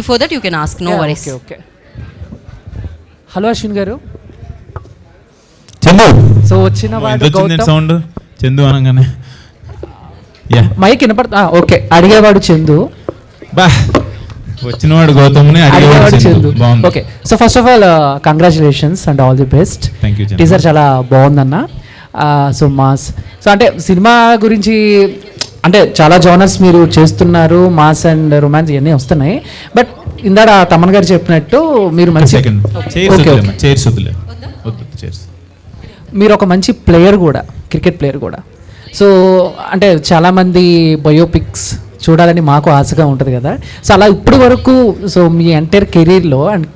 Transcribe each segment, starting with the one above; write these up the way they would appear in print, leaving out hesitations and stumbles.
before that you can ask, no worries. Okay. Hello Ashwin గారు. Chandu so వచ్చిన వాడు Gautam. Sound Chandu అనగానే మైక్ వినపడతా. ఓకే, అడిగేవాడు చందు, వచ్చినవాడు గౌతమ్ని, అడిగేవాడు Chandu. Okay, so first of all congratulations and all the best. Teaser చాలా బాగుందన్న. సో మాస్, సో అంటే సినిమా గురించి అంటే చాలా జోనర్స్ మీరు చేస్తున్నారు, మాస్ అండ్ రొమాన్స్ ఇవన్నీ వస్తున్నాయి. బట్ ఇందాక తమన్ గారు చెప్పినట్టు మీరు మంచి మీరు ఒక మంచి ప్లేయర్ కూడా, క్రికెట్ ప్లేయర్ కూడా. సో అంటే చాలామంది బయోపిక్స్ చూడాలని మాకు ఆశగా ఉంటుంది కదా. సో అలా ఇప్పటి వరకు సో మీ ఎంటైర్ కెరీర్లో అండ్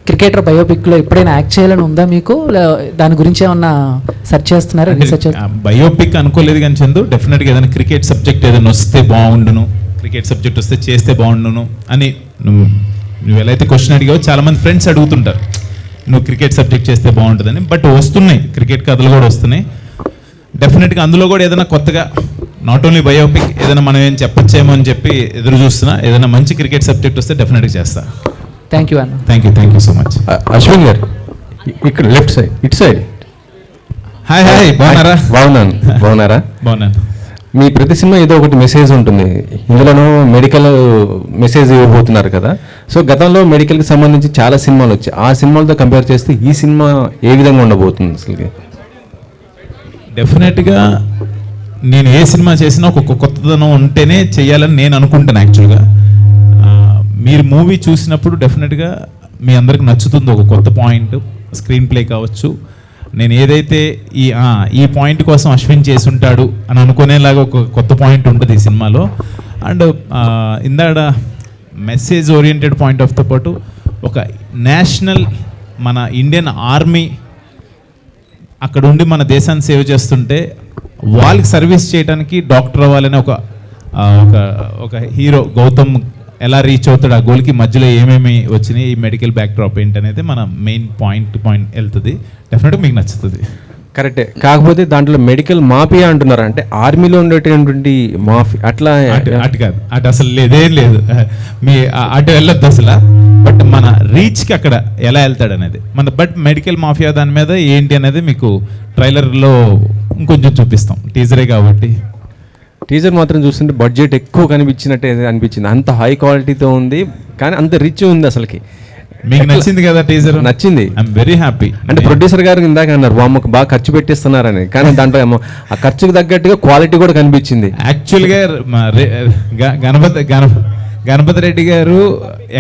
క్రికెటర్ బయోపిక్లో ఎప్పుడైనా యాక్ట్ చేయాలని ఉందా మీకు? దాని గురించి ఏమన్నా సెర్చ్ చేస్తున్నారా? రీసెర్చ్ బయోపిక్ అనుకోలేదు కానీ చందు, డెఫినెట్గా ఏదైనా క్రికెట్ సబ్జెక్ట్ ఏదైనా వస్తే బాగుండును, క్రికెట్ సబ్జెక్ట్ వస్తే చేస్తే బాగుండును అని నువ్వు ఎలా అయితే క్వశ్చన్ అడిగావో చాలామంది ఫ్రెండ్స్ అడుగుతుంటారు నువ్వు క్రికెట్ సబ్జెక్ట్ చేస్తే బాగుంటుందని. బట్ వస్తున్నాయి, క్రికెట్ కథలు కూడా వస్తున్నాయి డెఫినెట్గా. అందులో కూడా ఏదైనా కొత్తగా నాట్ ఓన్లీ బయోపిక్ ఏదైనా మనం ఏం చెప్పచ్చేమో అని చెప్పి ఎదురు చూస్తున్నా. ఏదైనా మంచి క్రికెట్ సబ్జెక్ట్ వస్తే డెఫినెట్గా చేస్తా. థ్యాంక్ యూ అన్న. Thank you so much. Ashwin గారు ఇక్కడ లెఫ్ట్ సైడ్, ఇటు సైడ్. హాయ్, బాగున్నారా? మీ ప్రతి సినిమా ఏదో ఒకటి మెసేజ్ ఉంటుంది, ఇందులోనూ మెడికల్ మెసేజ్ ఇవ్వబోతున్నారు కదా. సో గతంలో మెడికల్కి సంబంధించి చాలా సినిమాలు వచ్చాయి, ఆ సినిమాలతో కంపేర్ చేస్తే ఈ సినిమా ఏ విధంగా ఉండబోతుంది అసలు? డెఫినెట్గా నేను ఏ సినిమా చేసినా ఒక కొత్తదనం ఉంటేనే చేయాలని నేను అనుకుంటాను. యాక్చువల్గా మీరు మూవీ చూసినప్పుడు డెఫినెట్గా మీ అందరికి నచ్చుతుంది ఒక కొత్త పాయింట్, స్క్రీన్ ప్లే కావచ్చు. నేను ఏదైతే ఈ పాయింట్ కోసం అశ్విన్ చేసి ఉంటాడు అని అనుకునేలాగా ఒక కొత్త పాయింట్ ఉంటుంది ఈ సినిమాలో. అండ్ ఇందాడ మెసేజ్ ఓరియంటెడ్ పాయింట్ ఆఫ్తో పాటు ఒక నేషనల్ మన ఇండియన్ ఆర్మీ అక్కడ ఉండి మన దేశాన్ని సేవ్ చేస్తుంటే వాళ్ళకి సర్వీస్ చేయడానికి డాక్టర్ అవ్వాలని ఒక హీరో గౌతమ్ ఎలా రీచ్ అవుతాడు, ఆ గోల్కి మధ్యలో ఏమేమి వచ్చినాయి, ఈ మెడికల్ బ్యాక్డ్రాప్ ఏంటనేది మన మెయిన్ పాయింట్ వెళ్తుంది. డెఫినెట్గా మీకు నచ్చుతుంది. కరెక్టే, కాకపోతే దాంట్లో మెడికల్ మాఫియా అంటున్నారు, అంటే ఆర్మీలో ఉండేటటువంటి మాఫియా అట్లా అటు కాదు, అటు అసలు లేదేం లేదు, మీ అటు వెళ్ళొద్దు అసలు. బట్ మన రీచ్కి అక్కడ ఎలా వెళ్తాడు అనేది బట్ మెడికల్ మాఫియా దాని మీద ఏంటి అనేది మీకు ట్రైలర్లో ఇంకొంచెం చూపిస్తాం, టీజరే కాబట్టి. టీజర్ మాత్రం చూస్తుంటే బడ్జెట్ ఎక్కువ కనిపించినట్టే అనిపించింది, అంత హై క్వాలిటీతో ఉంది కానీ అంత రిచ్ ఉంది. అసలుకి మీకు నచ్చింది కదా టీజర్? నచ్చింది, ఐఎమ్ వెరీ హ్యాపీ. అంటే ప్రొడ్యూసర్ గారు ఇందాక అన్నారు అమ్మకు బాగా ఖర్చు పెట్టిస్తున్నారని, కానీ దాంట్లో ఏమో ఆ ఖర్చుకు తగ్గట్టుగా క్వాలిటీ కూడా కనిపించింది. యాక్చువల్గా గణపతి రెడ్డి గారు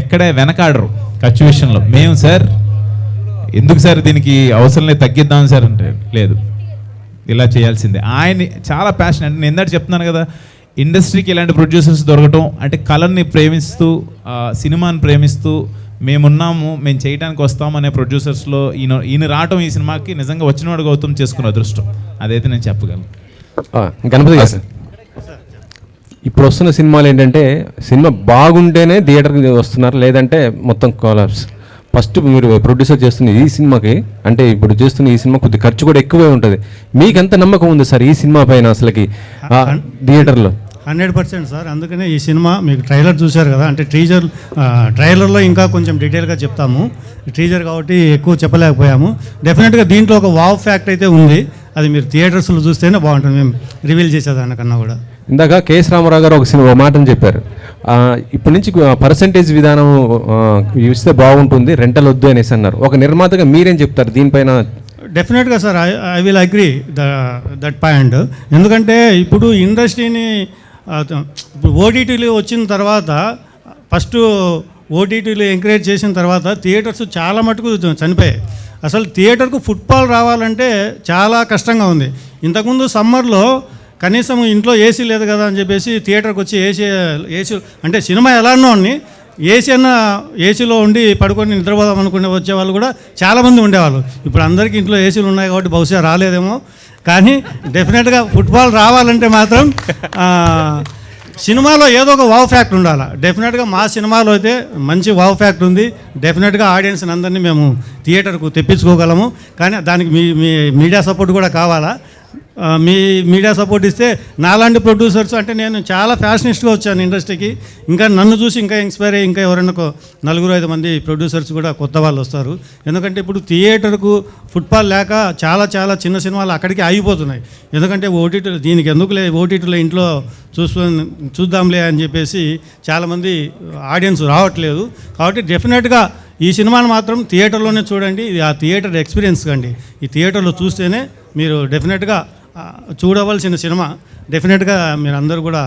ఎక్కడ వెనకాడరు ఖర్చు విషయంలో. మేము సార్ ఎందుకు సార్ దీనికి అవసరం లేదు, తగ్గిద్దాం సార్ అంటే లేదు, ఇలా చేయాల్సిందే. ఆయన చాలా ప్యాషన్. అంటే నేను ఇందాక చెప్తున్నాను కదా, ఇండస్ట్రీకి ఇలాంటి ప్రొడ్యూసర్స్ దొరకటం అంటే కళని ప్రేమిస్తూ సినిమాని ప్రేమిస్తూ మేమున్నాము, మేము చేయడానికి వస్తాము అనే ప్రొడ్యూసర్స్లో ఈయన రావటం ఈ సినిమాకి నిజంగా వచ్చినవాడు గౌతమ్ చేసుకున్న అదృష్టం, అదైతే నేను చెప్పగలను. గణపతి గారు, ఇప్పుడు వస్తున్న సినిమాలు ఏంటంటే సినిమా బాగుంటేనే థియేటర్కి వస్తున్నారు, లేదంటే మొత్తం కొలాప్స్. ఫస్ట్ మీరు ప్రొడ్యూసర్ చేస్తున్న ఈ సినిమాకి, అంటే ఇప్పుడు చేస్తున్న ఈ సినిమా కొద్ది ఖర్చు కూడా ఎక్కువే ఉంటుంది, మీకు ఎంత నమ్మకం ఉంది సార్ ఈ సినిమా పైన అసలుకి థియేటర్లో? 100% సార్. అందుకనే ఈ సినిమా మీకు ట్రైలర్ చూశారు కదా, అంటే ట్రైలర్లో ఇంకా కొంచెం డీటెయిల్గా చెప్తాము, టీజర్ కాబట్టి ఎక్కువ చెప్పలేకపోయాము. డెఫినెట్గా దీంట్లో ఒక వావ్ ఫ్యాక్ట్ అయితే ఉంది, అది మీరు థియేటర్స్లో చూస్తేనే బాగుంటుంది, మేము రివీల్ చేసేదానికన్నా కూడా. ఇందాక కేఎస్ రామారావు గారు ఒక మాటను చెప్పారు, ఇప్పటి నుంచి పర్సంటేజ్ విధానం ఇస్తే బాగుంటుంది, రెంటల్ వద్దు అనేసి అన్నారు. ఒక నిర్మాతగా మీరేం చెప్తారు దీనిపైన? డెఫినెట్గా sir, I will agree that point. ఎందుకంటే ఇప్పుడు ఇండస్ట్రీని ఇప్పుడు ఓటీటీలు వచ్చిన తర్వాత, ఫస్ట్ ఓటీటీలు ఎంకరేజ్ చేసిన తర్వాత థియేటర్స్ చాలా మటుకు చనిపోయాయి. అసలు థియేటర్కు ఫుట్ఫాల్ రావాలంటే చాలా కష్టంగా ఉంది. ఇంతకుముందు సమ్మర్లో కనీసం ఇంట్లో ఏసీ లేదు కదా అని చెప్పేసి థియేటర్కి వచ్చి ఏసీ అంటే సినిమా ఎలానో అని ఏసీలో ఉండి పడుకొని నిద్రపోదాం అనుకునే వచ్చేవాళ్ళు కూడా చాలామంది ఉండేవాళ్ళు. ఇప్పుడు అందరికీ ఇంట్లో ఏసీలు ఉన్నాయి కాబట్టి బహుశా రాలేదేమో, కానీ డెఫినెట్గా ఫుట్బాల్ రావాలంటే మాత్రం సినిమాలో ఏదో ఒక వావ్ ఫ్యాక్ట్ ఉండాలి. డెఫినెట్గా మా సినిమాలో అయితే మంచి వావ్ ఫ్యాక్ట్ ఉంది. డెఫినెట్గా ఆడియన్స్ని అందరినీ మేము థియేటర్కు తెప్పించుకోగలము, కానీ దానికి మీ మీడియా సపోర్ట్ కూడా కావాలా. మీ మీడియా సపోర్ట్ ఇస్తే నాలాంటి ప్రొడ్యూసర్స్, అంటే నేను చాలా ఫ్యాషనిస్ట్గా వచ్చాను ఇండస్ట్రీకి, ఇంకా నన్ను చూసి ఇంకా ఇన్స్పైర్ అయ్యి ఇంకా ఎవరైనా 4-5 మంది ప్రొడ్యూసర్స్ కూడా కొత్త వాళ్ళు వస్తారు. ఎందుకంటే ఇప్పుడు థియేటర్కు ఫుట్పాల్ లేక చాలా చాలా చిన్న సినిమాలు అక్కడికి ఆగిపోతున్నాయి. ఎందుకంటే ఓటీటీలో దీనికి ఎందుకులే, ఓటీటీలో ఇంట్లో చూద్దాంలే అని చెప్పేసి చాలామంది ఆడియన్స్ రావట్లేదు. కాబట్టి డెఫినెట్గా ఈ సినిమాను మాత్రం థియేటర్లోనే చూడండి. ఇది ఆ థియేటర్ ఎక్స్పీరియన్స్ కండి. ఈ థియేటర్లో చూస్తేనే మీరు డెఫినెట్గా చూడవలసిన సినిమా. డెఫినెట్గా మీరు అందరూ కూడా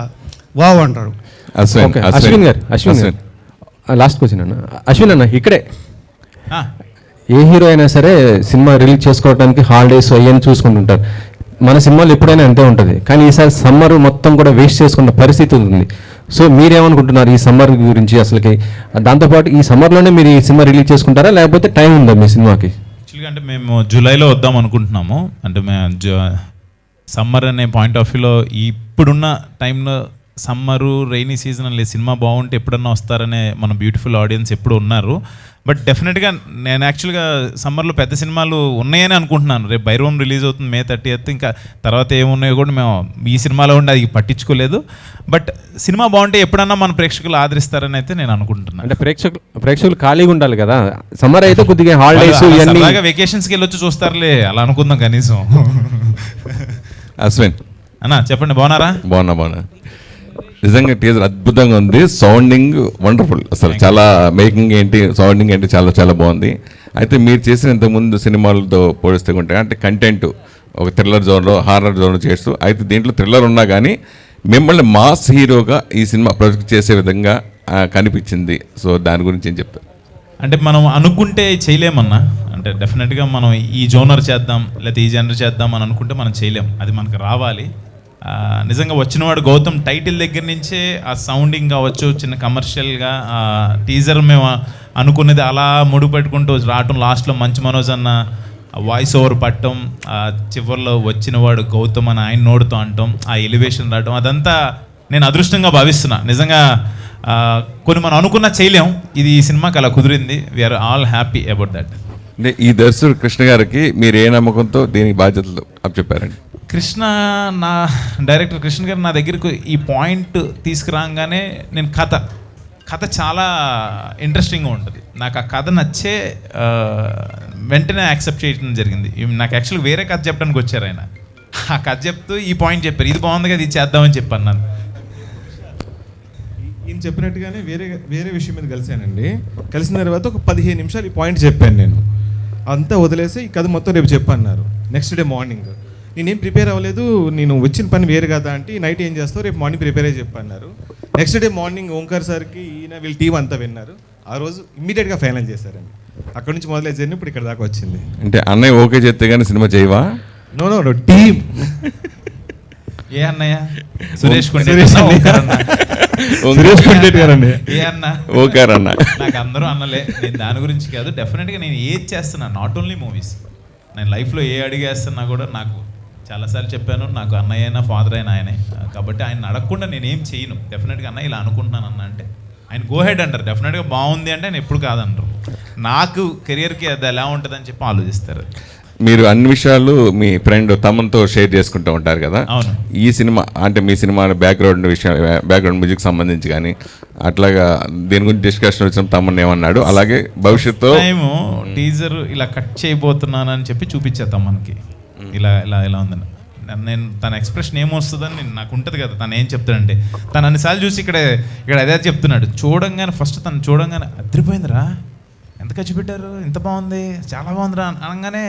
వావ్ అంటారు. ఓకే, అశ్విన్ గారు లాస్ట్ క్వశ్చన్ అన్న. అశ్విన్ అన్న, ఇక్కడే ఏ హీరో అయినా సరే సినిమా రిలీజ్ చేసుకోవడానికి హాలిడేస్ అవన్నీ చూసుకుంటుంటారు. మన సినిమాలు ఎప్పుడైనా అంతే ఉంటుంది. కానీ ఈసారి సమ్మర్ మొత్తం కూడా వేస్ట్ చేసుకున్న పరిస్థితి ఉంది. సో మీరేమనుకుంటున్నారు ఈ సమ్మర్ గురించి? అసలుకి దాంతోపాటు ఈ సమ్మర్లోనే మీరు ఈ సినిమా రిలీజ్ చేసుకుంటారా, లేకపోతే టైం ఉందా మీ సినిమాకి? యాక్చువల్గా అంటే మేము జూలైలో వద్దాం అనుకుంటున్నాము. అంటే మేము సమ్మర్ అనే పాయింట్ ఆఫ్ వ్యూలో ఇప్పుడున్న టైంలో సమ్మరు రైనీ సీజన్ అనే సినిమా బాగుంటే ఎప్పుడన్నా వస్తారనే మన బ్యూటిఫుల్ ఆడియన్స్ ఎప్పుడు ఉన్నారు. బట్ డెఫినెట్గా నేను యాక్చువల్గా సమ్మర్లో పెద్ద సినిమాలు ఉన్నాయని అనుకుంటున్నాను. రేపు బైరోమ్ రిలీజ్ అవుతుంది May 30th. ఇంకా తర్వాత ఏమున్నాయో కూడా మేము ఈ సినిమాలో ఉండి అది పట్టించుకోలేదు. బట్ సినిమా బాగుంటే ఎప్పుడన్నా మన ప్రేక్షకులు ఆదరిస్తారని అయితే నేను అనుకుంటున్నాను. అంటే ప్రేక్షకులు ఖాళీగా ఉండాలి కదా. సమ్మర్ అయితే కొద్దిగా హాలిడేస్ వెకేషన్స్కి వెళ్ళొచ్చి చూస్తారులే, అలా అనుకుందాం కనీసం. అశ్విన్ అన్నా చెప్పండి, బాగున్నారా? బాగున్నా. నిజంగా టీజర్ అద్భుతంగా ఉంది. Sounding wonderful. అసలు చాలా మేకింగ్ ఏంటి, సౌండింగ్ ఏంటి, చాలా చాలా బాగుంది. అయితే మీరు చేసిన ఇంతకుముందు సినిమాలతో పోలిస్తే ఉంటే అంటే కంటెంట్ ఒక థ్రిల్లర్ జోన్లో, హారర్ జోన్లో చేస్తూ, అయితే దీంట్లో థ్రిల్లర్ ఉన్నా కానీ మిమ్మల్ని మాస్ హీరోగా ఈ సినిమా ప్రొజెక్ట్ చేసే విధంగా కనిపించింది. సో దాని గురించి ఏం చెప్తారు? అంటే మనం అనుకుంటే చేయలేమన్నా. అంటే డెఫినెట్గా మనం ఈ జోనర్ చేద్దాం లేకపోతే ఈ జనర్ చేద్దాం అని అనుకుంటే మనం చేయలేం. అది మనకు రావాలి. నిజంగా వచ్చినవాడు గౌతమ్ టైటిల్ దగ్గర నుంచే ఆ సౌండింగ్ కావచ్చు, చిన్న కమర్షియల్గా టీజర్ మేము అనుకునేది అలా ముడుపు పెట్టుకుంటూ రావటం, లాస్ట్లో మంచు మనోజ్ అన్న వాయిస్ ఓవర్ పట్టడం, చివరిలో వచ్చినవాడు గౌతమ్ అని ఆయన నోడుతూ అంటాం, ఆ ఎలివేషన్ రావడం, అదంతా నేను అదృష్టంగా భావిస్తున్నా. నిజంగా కొన్ని మనం అనుకున్నా చేయలేం. ఇది ఈ సినిమాకి అలా కుదిరింది. We are all happy about that. అంటే ఈ దర్శకుడు కృష్ణ గారికి మీరు ఏ నమ్మకంతో దీనికి బాధ్యతలు అప్పచెప్పారండి? కృష్ణ, నా డైరెక్టర్ కృష్ణ గారు నా దగ్గరకు ఈ పాయింట్ తీసుకురాగానే నేను కథ చాలా ఇంట్రెస్టింగ్గా ఉంటుంది. నాకు ఆ కథ నచ్చే వెంటనే యాక్సెప్ట్ చేయడం జరిగింది. నాకు యాక్చువల్గా వేరే కథ చెప్పడానికి వచ్చారు ఆయన. ఆ కథ చెప్తూ ఈ పాయింట్ చెప్పారు, ఇది బాగుంది కదా, ఇది చేద్దామని చెప్పాను. నన్ను ఈయన చెప్పినట్టుగానే వేరే విషయం మీద కలిశానండి. కలిసిన తర్వాత ఒక 15 నిమిషాలు ఈ పాయింట్ చెప్పాను. నేను అంతా వదిలేసి ఈ కథ మొత్తం రేపు చెప్పన్నారు. నెక్స్ట్ డే మార్నింగ్ నేనేం ప్రిపేర్ అవ్వలేదు, నేను వచ్చిన పని వేరు కదా అంటే నైట్ ఏం చేస్తావు రేపు మార్నింగ్ ప్రిపేర్ అయ్యి చెప్పన్నారు. నెక్స్ట్ డే మార్నింగ్ ఓంకార్ సార్కి ఈయన వీళ్ళ టీం అంతా విన్నారు. ఆ రోజు ఇమ్మీడియట్గా ఫైనల్ చేశారండి. అక్కడ నుంచి మొదలై జర్నీ ఇప్పుడు ఇక్కడ దాకా వచ్చింది. అంటే అన్నయ్య ఓకే చేస్తే కానీ సినిమా చేయవా? No team. ఏ అన్నయ్య? సురేష్ గారండి. ఏ అన్న? ఓకార్ అన్న. నాకు అందరూ అన్నలే. నేను దాని గురించి కాదు, డెఫినెట్గా నేను ఏది చేస్తున్నా, నాట్ ఓన్లీ మూవీస్, నేను లైఫ్లో ఏ అడిగేస్తున్నా కూడా నాకు చాలాసార్లు చెప్పాను, నాకు అన్నయ్య అయినా ఫాదర్ అయినా ఆయనే. కాబట్టి ఆయన అడగకుండా నేనేం చేయను. డెఫినెట్గా అన్న ఇలా అనుకుంటున్నాను అన్న అంటే ఆయన గో హెడ్ అంటారు. డెఫినెట్గా బాగుంది అంటే నేను ఎప్పుడు కాదంటారు. నాకు కెరియర్కి అది ఎలా ఉంటుందని చెప్పి ఆలోచిస్తారు. మీరు అన్ని విషయాలు మీ ఫ్రెండ్ తమన్తో షేర్ చేసుకుంటూ ఉంటారు కదా. అవును. ఈ సినిమా అంటే మీ సినిమా బ్యాక్గ్రౌండ్ విషయం, బ్యాక్గ్రౌండ్ మ్యూజిక్ సంబంధించి కానీ అట్లాగా దీని గురించి డిస్కషన్ వచ్చిన తమన్ ఏమన్నాడు, అలాగే భవిష్యత్తు టైము టీజర్ ఇలా కట్ చేయబోతున్నాను అని చెప్పి చూపించేద్దాం మనకి, ఇలా ఇలా ఇలా ఉందని. నేను తన ఎక్స్ప్రెషన్ ఏమొస్తుందని నాకు ఉంటుంది కదా. తను ఏం చెప్తాడంటే, తను అన్నిసార్లు చూసి ఇక్కడ అదే చెప్తున్నాడు. చూడంగానే ఫస్ట్ తను చూడంగానే అదిరిపోయిందిరా, ఎంత ఖర్చు పెట్టారు, ఇంత బాగుంది, చాలా బాగుందిరా అనగానే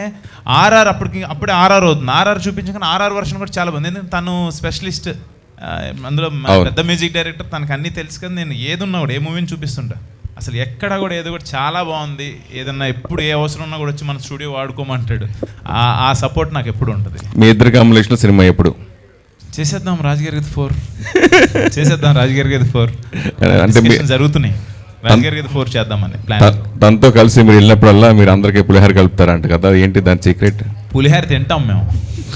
అప్పుడే ఆర్ఆర్ అవుతుంది. ఆర్ఆర్ చూపించగానే ఆర్ఆర్ వర్షన్ కూడా చాలా బాగుంది. ఎందుకంటే తను స్పెషలిస్ట్, అందులో పెద్ద మ్యూజిక్ డైరెక్టర్, తనకు అన్నీ తెలుసు కదా. నేను ఏదున్నా కూడా ఏ మూవీని చూపిస్తుంటా, అసలు ఎక్కడ కూడా ఏదో కూడా చాలా బాగుంది, ఏదన్నా ఎప్పుడు ఏ అవసరం ఉన్నా కూడా వచ్చి మన స్టూడియో వాడుకోమంటాడు. ఆ సపోర్ట్ నాకు ఎప్పుడు ఉంటుంది. మీ ఇద్దరు కాంబినేషన్ సినిమా ఎప్పుడు చేసేద్దాం? రాజుగారి గది 4 చేసేద్దాం. రాజుగారి గది 4 అంటే జరుగుతున్నాయి. రాజుగారి గది 4 చేద్దామని ప్లాన్. తనతో కలిసి మీరు వెళ్ళినప్పుడల్లా మీరు అందరికీ పులిహార కలుపుతారంట కదా, ఏంటి దాని సీక్రెట్? పులిహార తింటాం మేము,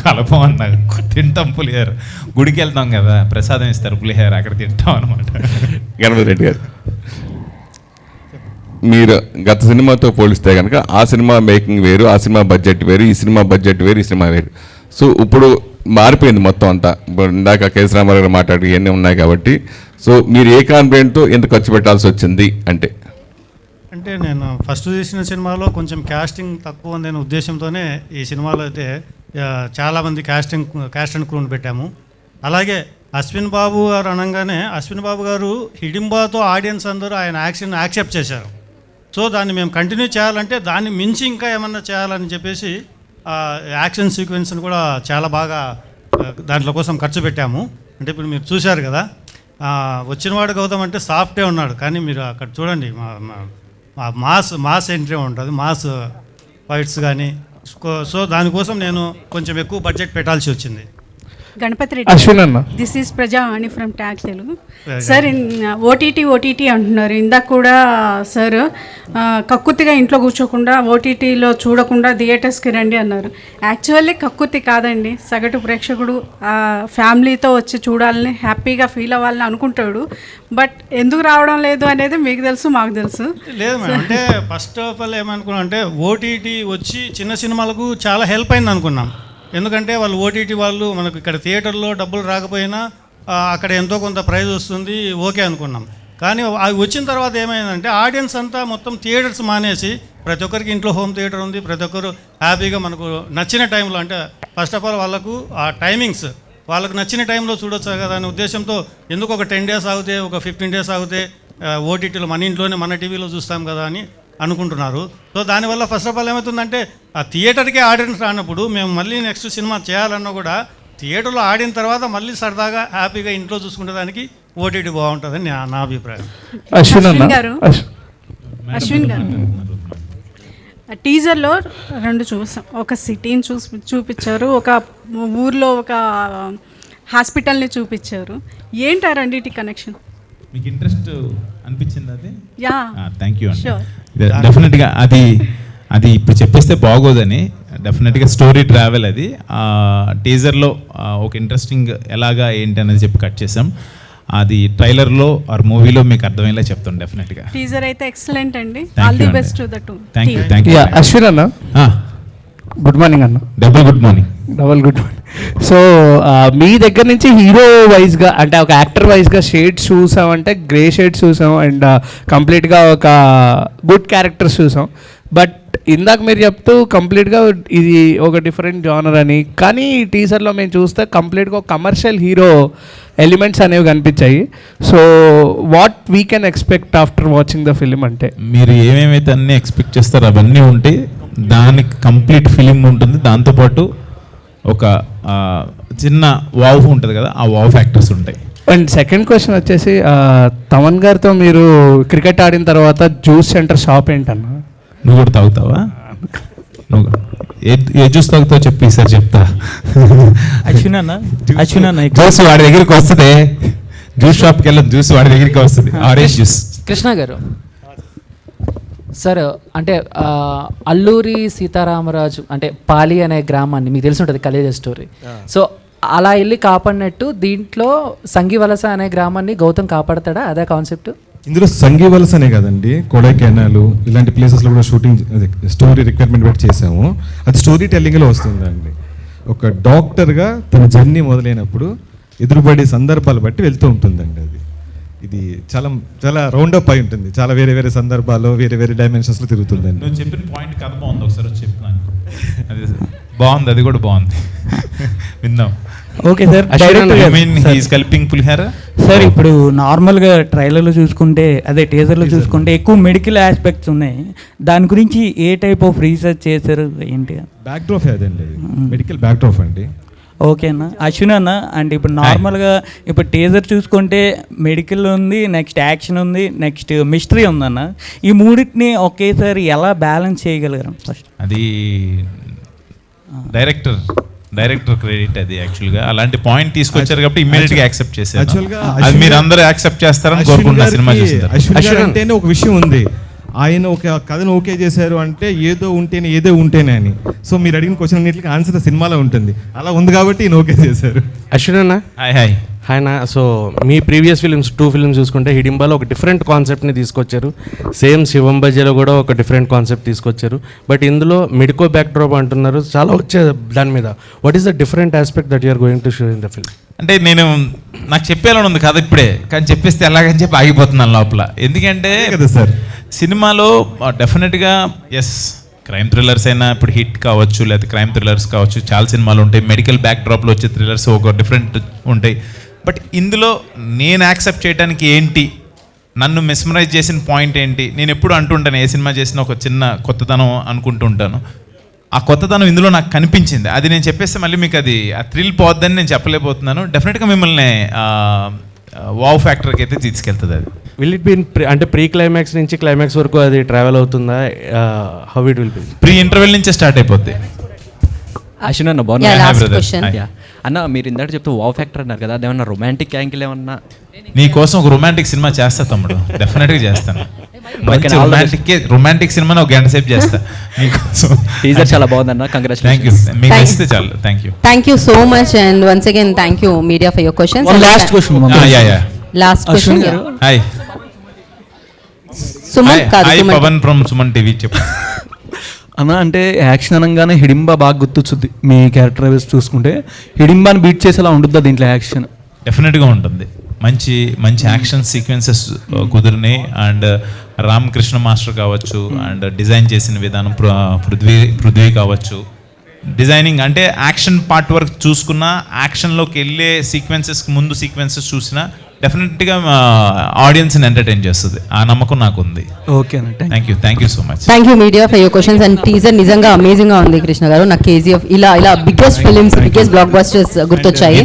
కలపం అన్నా తింటాం పులిహార. గుడికి వెళ్తాం కదా, ప్రసాదం ఇస్తారు పులిహార, అక్కడ తింటాం అనమాట. గణపతి రెడ్డి గారు, మీరు గత సినిమాతో పోలిస్తే కనుక ఆ సినిమా మేకింగ్ వేరు, ఆ సినిమా బడ్జెట్ వేరు, ఈ సినిమా బడ్జెట్ వేరు, ఈ సినిమా వేరు. సో ఇప్పుడు మారిపోయింది మొత్తం అంతా. ఇప్పుడు ఇందాక కేఎస్ రామారావు గారు మాట్లాడి ఇవన్నీ ఉన్నాయి కాబట్టి, సో మీరు ఏ కాన్ఫిడెంట్తో ఎంత ఖర్చు పెట్టాల్సి వచ్చింది అంటే? అంటే నేను ఫస్ట్ చేసిన సినిమాలో కొంచెం క్యాస్టింగ్ తక్కువ ఉందనే ఉద్దేశంతోనే ఈ సినిమాలో అయితే చాలామంది క్యాస్ట్ అండ్ క్రూని పెట్టాము. అలాగే అశ్విన్ బాబు గారు అనగానే అశ్విన్ బాబు గారు హిడింబాతో ఆడియన్స్ అందరూ ఆయన యాక్షన్ యాక్సెప్ట్ చేశారు. సో దాన్ని మేము కంటిన్యూ చేయాలంటే దాన్ని మించి ఇంకా ఏమన్నా చేయాలని చెప్పేసి యాక్షన్ సీక్వెన్స్ని కూడా చాలా బాగా దాంట్లో కోసం ఖర్చు పెట్టాము. అంటే ఇప్పుడు మీరు చూశారు కదా, వచ్చినవాడు గౌతమ్ అంటే సాఫ్టే ఉన్నాడు, కానీ మీరు అక్కడ చూడండి మాస్ ఎంట్రీ ఉంటుంది, మాస్ ఫైట్స్ కానీ. సో దానికోసం నేను కొంచెం ఎక్కువ బడ్జెట్ పెట్టాల్సి వచ్చింది. గణపతి అశ్విన్ అన్న. Reddy, this is Prajavani from tag Telugu. Sir OTT అంటున్నారు ఇందాక కూడా సార్. కక్కుర్తిగా ఇంట్లో కూర్చోకుండా ఓటీటీలో చూడకుండా థియేటర్స్కి రండి అన్నారు. యాక్చువల్లీ కక్కుర్తి కాదండి, సగటు ప్రేక్షకుడు ఫ్యామిలీతో వచ్చి చూడాలని హ్యాపీగా ఫీల్ అవ్వాలని అనుకుంటాడు. బట్ ఎందుకు రావడం లేదు అనేది మీకు తెలుసు, మాకు తెలుసు. లేదు మేడం, అంటే ఫస్ట్ ఆఫ్ ఆల్ ఏమనుకున్నాం అంటే ఓటీటీ వచ్చి చిన్న సినిమాలకు చాలా హెల్ప్ అయింది అనుకున్నాం. ఎందుకంటే వాళ్ళు ఓటీటీ వాళ్ళు మనకు ఇక్కడ థియేటర్లో డబ్బులు రాకపోయినా అక్కడ ఎంతో కొంత ప్రైజ్ వస్తుంది, ఓకే అనుకున్నాం. కానీ అవి వచ్చిన తర్వాత ఏమైందంటే ఆడియన్స్ అంతా మొత్తం థియేటర్స్ మానేసి ప్రతి ఒక్కరికి ఇంట్లో హోమ్ థియేటర్ ఉంది, ప్రతి ఒక్కరు హ్యాపీగా మనకు నచ్చిన టైంలో, అంటే ఫస్ట్ ఆఫ్ ఆల్ వాళ్ళకు ఆ టైమింగ్స్ వాళ్ళకు నచ్చిన టైంలో చూడొచ్చు కదా అనే ఉద్దేశంతో ఎందుకు ఒక 10 days ఆగితే, ఒక 15 days ఆగితే ఓటీటీలో మన ఇంట్లోనే మన టీవీలో చూస్తాం కదా అని అనుకుంటున్నారు. సో దానివల్ల ఫస్ట్ ఆఫ్ ఆల్ ఏమవుతుందంటే ఆ థియేటర్కే ఆడియన్స్ రానప్పుడు మేము మళ్ళీ నెక్స్ట్ సినిమా చేయాలన్నా కూడా థియేటర్లో ఆడిన తర్వాత మళ్ళీ సరదాగా హ్యాపీగా ఇంట్లో చూసుకునే దానికి ఓటీటీ బాగుంటుందని నా అభిప్రాయం. అశ్విన్ గారు టీజర్లో 2 చూసాం. ఒక సిటీని చూపించారు, ఒక ఊర్లో ఒక హాస్పిటల్ని చూపించారు. ఏంటి ఆ రెండింటి కనెక్షన్? మీకు ఇంట్రెస్ట్ అనిపించింది అది? యా, థ్యాంక్ యూ అండి. Sure. డెఫినెట్గా అది ఇప్పుడు చెప్పేస్తే బాగోదని, డెఫినెట్గా స్టోరీ ట్రావెల్ అది. టీజర్లో ఒక ఇంట్రెస్టింగ్ ఎలాగా ఏంటి అనేది చెప్పి కట్ చేసాం. అది ట్రైలర్లో ఆర్ మూవీలో మీకు అర్థమయ్యేలా చెప్తాం డెఫినెట్గా. టీజర్ అయితే ఎక్సలెంట్ అండి. All the best to the to. Thank you. Ashwin అన్న, గుడ్ మార్నింగ్ అన్న. Double good morning. సో మీ దగ్గర నుంచి హీరో వైజ్గా అంటే ఒక యాక్టర్ వైజ్గా షేడ్స్ చూసామంటే గ్రే షేడ్స్ చూసాం అండ్ కంప్లీట్గా ఒక గుడ్ క్యారెక్టర్స్ చూసాం. బట్ ఇందాక మీరు చెప్తూ కంప్లీట్గా ఇది ఒక డిఫరెంట్ జానర్ అని, కానీ ఈ టీజర్లో మేము చూస్తే కంప్లీట్గా ఒక కమర్షియల్ హీరో ఎలిమెంట్స్ అనేవి కనిపించాయి. So what we can expect after watching the film అంటే? మీరు ఏమేమైతే అన్నీ ఎక్స్పెక్ట్ చేస్తారో అవన్నీ ఉంటే దానికి కంప్లీట్ ఫిలిం ఉంటుంది. దాంతోపాటు ఒక చిన్న వావ్ ఉంటుంది కదా, ఆ వావ్ ఫ్యాక్టర్స్ ఉంటాయి. అండ్ సెకండ్ క్వశ్చన్ వచ్చేసి తమన్ గారితో మీరు క్రికెట్ ఆడిన తర్వాత జ్యూస్ సెంటర్ షాప్ ఏంటన్నా? నువ్వు కూడా తాగుతావా? నువ్వు ఏ జ్యూస్ తాగుతావు చెప్పి సార్ చెప్తా. అశ్విన్ అన్న జ్యూస్ వాడి దగ్గరికి వస్తుంది, జ్యూస్ షాప్కి వెళ్ళదు, జ్యూస్ వాడి దగ్గరికి వస్తుంది, ఆరెంజ్ జ్యూస్. కృష్ణ గారు సార్, అంటే అల్లూరి సీతారామరాజు అంటే పాలి అనే గ్రామాన్ని మీకు తెలిసి ఉంటుంది, కలేజ స్టోరీ. సో అలా వెళ్ళి కాపాడినట్టు దీంట్లో సంగివలస అనే గ్రామాన్ని గౌతమ్ కాపాడతాడా? అదే కాన్సెప్ట్ ఇందులో సంగీవలస అనే కదండి, కొడైకెనాల్ ఇలాంటి ప్లేసెస్లో కూడా షూటింగ్ స్టోరీ రిక్వైర్మెంట్ పెట్టి చేసాము. అది స్టోరీ టెల్లింగ్లో వస్తుందండి. ఒక డాక్టర్గా తన జర్నీ మొదలైనప్పుడు ఎదురుపడే సందర్భాలు బట్టి వెళ్తూ ఉంటుందండి. అది ఇది చాలా చాలా రౌండ్ అప్ అయి ఉంటుంది, చాలా వేరే వేరే సందర్భాల్లో వేరే వేరే డైమెన్షన్స్లో తిరుగుతుందండి. నువ్వు చెప్పిన పాయింట్ కథ బాగుంది, ఒకసారి వచ్చి చెప్తున్నాను. అది బాగుంది, అది కూడా బాగుంది, విందాం. ఓకే సార్, కల్పింగ్ పులిహార సార్ ఇప్పుడు నార్మల్గా ట్రైలర్లో చూసుకుంటే అదే టీజర్లో చూసుకుంటే ఎక్కువ మెడికల్ ఆస్పెక్ట్స్ ఉన్నాయి. దాని గురించి ఏ టైప్ ఆఫ్ రీసెర్చ్ చేశారు ఏంటి? బ్యాక్ డ్రాప్ అదండి, మెడికల్ బ్యాక్ డ్రాప్ అండి. ఓకే అన్న. అశ్విన్ అన్న, అంటే ఇప్పుడు నార్మల్గా ఇప్పుడు టీజర్ చూసుకుంటే మెడికల్ ఉంది, నెక్స్ట్ యాక్షన్ ఉంది, నెక్స్ట్ మిస్టరీ ఉందన్న. ఈ మూడింటిని ఒకేసారి ఎలా బ్యాలెన్స్ చేయగలిగారు? ఫస్ట్ అది డైరెక్టర్ క్రెడిట్. అది యాక్చువల్గా అలాంటి పాయింట్ తీసుకొచ్చారు కాబట్టి ఇమ్మీడియట్ గా యాక్సెప్ట్ చేశారు. అది మీరు అందరూ యాక్సెప్ట్ చేస్తారని కోరుకుంటున్నా. సినిమా చూస్తారు అశ్విన్ అంటేనే ఒక విషయం ఉంది, ఆయన ఒక కథను ఓకే చేశారు అంటే ఏదో ఉంటేనే అని. సో మీరు అడిగిన క్వశ్చన్ అన్నింటికి ఆన్సర్ సినిమాలో ఉంటుంది, అలా ఉంది కాబట్టి ఈయన ఓకే చేశారు. అశ్విన్ అన్న, హాయ్ ఆయన సో మీ ప్రీవియస్ ఫిల్మ్స్ 2 ఫిల్మ్స్ చూసుకుంటే హిడింబాలో ఒక డిఫరెంట్ కాన్సెప్ట్ని తీసుకొచ్చారు, సేమ్ శివం బజ్జలో కూడా ఒక డిఫరెంట్ కాన్సెప్ట్ తీసుకొచ్చారు. బట్ ఇందులో మెడికో బ్యాక్డ్రాప్ అంటున్నారు, చాలా వచ్చే దాని మీద. What is the different aspect that you're going to show in the film? అంటే నాకు చెప్పేయాలని ఉంది కదా ఇప్పుడే, కానీ చెప్పేస్తే ఎలాగని చెప్పి ఆగిపోతున్నాను లోపల. ఎందుకంటే కదా సార్, సినిమాలో డెఫినెట్గా ఎస్ క్రైమ్ థ్రిల్లర్స్ అయినా ఇప్పుడు హిట్ కావచ్చు, లేకపోతే క్రైమ్ థ్రిల్లర్స్ కావచ్చు, చాలా సినిమాలు ఉంటాయి. మెడికల్ బ్యాక్డ్రాప్లో వచ్చే థ్రిల్లర్స్ ఒక డిఫరెంట్ ఉంటాయి. బట్ ఇందులో నేను యాక్సెప్ట్ చేయడానికి ఏంటి, నన్ను మెస్మరైజ్ చేసిన పాయింట్ ఏంటి, నేను ఎప్పుడు అంటుంటాను ఏ సినిమా చేసినా ఒక చిన్న కొత్తదనం అనుకుంటూ ఉంటాను. ఆ కొత్తదనం ఇందులో నాకు కనిపించింది. అది నేను చెప్పేస్తే మళ్ళీ మీకు అది ఆ థ్రిల్ పోద్దని నేను చెప్పలేకపోతున్నాను. డెఫినెట్గా మిమ్మల్ని వావ్ ఫ్యాక్టర్కి అయితే తీసుకెళ్తుంది అది. విల్ ఇట్ బి అంటే ప్రీ క్లైమాక్స్ నుంచి క్లైమాక్స్ వరకు అది ట్రావెల్ అవుతుందా? How it will be? Pre interval నుంచే స్టార్ట్ అయిపోద్ది. అశ్విన్ అన్న Yeah, బాగున్నా last question. అన్న, మీరు ఇందాక చెప్తే వావ్ ఫ్యాక్టర్ అన్నారు కదా, అదేమన్నా రొమాంటిక్ యాంగిల్ ఏమన్నా? నీ కోసం ఒక రొమాంటిక్ సినిమా చేస్తా తమ్ముడు, డెఫినెట్గా చేస్తాను. మంచి రొమాంటిక్ సినిమా ఒక గంట సేపు చేస్తా నీకోసం. టీజర్ చాలా బాగుందన్న, థ్యాంక్ యూ. కంగ్రాచులేషన్స్. మీకు ఇస్తే చాలు. Thank you. Thank you so much, and once again thank you media for your questions. One And last question, Mama. last question. Ashwin garu. Hi Suman కాదు, hi Suman. Pavan from Suman TV. చెప్పు అన్న. అంటే action అనగానే హిడింబా బాగా గుర్తొచ్చుద్ది. మీ character wise చూసుకుంటే హిడింబాని beat చేసేలా ఉంటుందా దీంట్లో యాక్షన్? డెఫినెట్గా ఉంటుంది. మంచి మంచి యాక్షన్ సీక్వెన్సెస్ కుదిరినాయి. అండ్ రామకృష్ణ మాస్టర్ కావచ్చు, అండ్ డిజైన్ చేసిన విధానం పృథ్వీ కావచ్చు. డిజైనింగ్ అంటే యాక్షన్ పార్ట్ వరకు చూసుకున్నా, యాక్షన్లోకి వెళ్ళే సీక్వెన్సెస్కి ముందు సీక్వెన్సెస్ చూసినా డెఫినెట్గా ఆడియన్స్ని ఎంటర్టైన్ చేస్తుంది. ఆ నమ్మకం నాకు ఉంది. ఓకే అన్న, thank you so much. Thank you media for your questions, and teaser నిజంగా అమేజింగ్ గా ఉంది కృష్ణ గారు. నాకు కేజీఎఫ్ ఇలా biggest films, biggest blockbusters గుర్తొచ్చాయి.